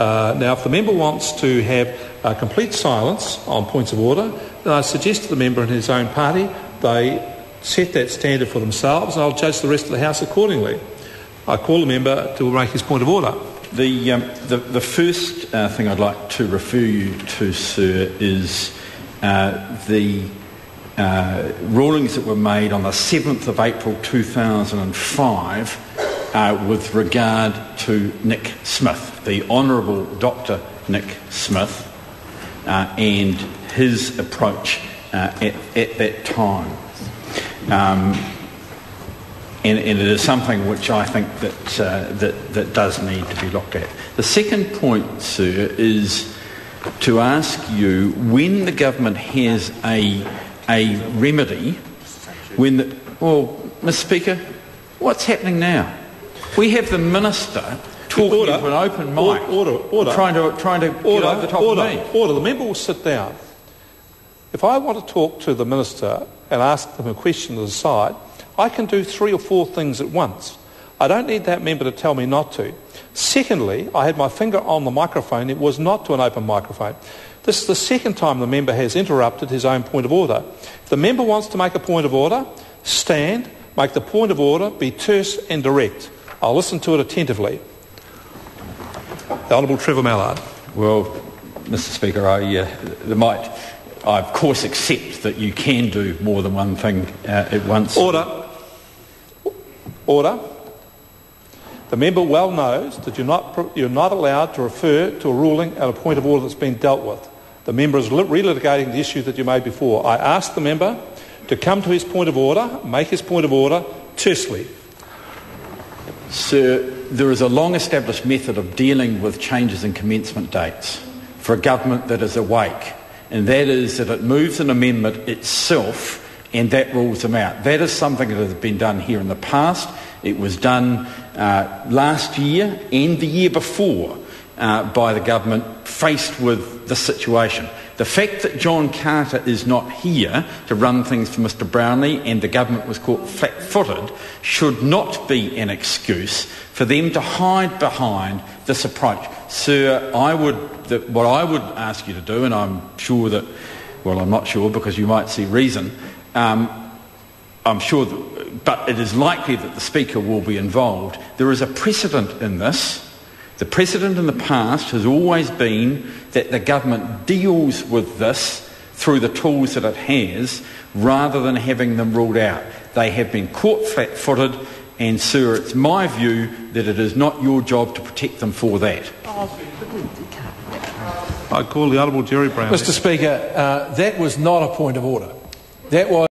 Now, if the member wants to have complete silence on points of order, then I suggest to the member and his own party they set that standard for themselves, and I'll judge the rest of the House accordingly. I call the member to make his point of order. The first thing I'd like to refer you to, sir, is the rulings that were made on the 7th of April 2005 with regard to Nick Smith, the Honourable Dr. Nick Smith, and his approach at that time. And it is something which I think that does need to be looked at. The second point, sir, is to ask you, when the government has a remedy, Mr. Speaker, what's happening now? We have the Minister talking to an open mic, trying to get over the top of me. Order. The member will sit down. If I want to talk to the Minister and ask them a question to the side, I can do 3 or 4 things at once. I don't need that member to tell me not to. Secondly, I had my finger on the microphone. It was not to an open microphone. This is the second time the member has interrupted his own point of order. If the member wants to make a point of order, stand, make the point of order, be terse and direct. I'll listen to it attentively. The Honourable Trevor Mallard. Well, Mr. Speaker, I of course accept that you can do more than one thing at once. Order. The member well knows that you're not allowed to refer to a ruling at a point of order that's been dealt with. The member is relitigating the issue that you made before. I ask the member to come to his point of order, make his point of order tersely. Sir, there is a long-established method of dealing with changes in commencement dates for a government that is awake, and that is that it moves an amendment itself and that rules them out. That is something that has been done here in the past. It was done last year and the year before by the government faced with the situation. The fact that John Carter is not here to run things for Mr Brownlee and the government was caught flat-footed should not be an excuse for them to hide behind this approach. Sir, what I would ask you to do, and I'm sure that, well, I'm not sure because you might see reason, I'm sure but it is likely that the Speaker will be involved. There is a precedent in this. The precedent in the past has always been that the government deals with this through the tools that it has rather than having them ruled out. They have been caught flat-footed, and, sir, it's my view that it is not your job to protect them for that. I call the Honourable Jerry Brown. Mr Speaker, that was not a point of order. That was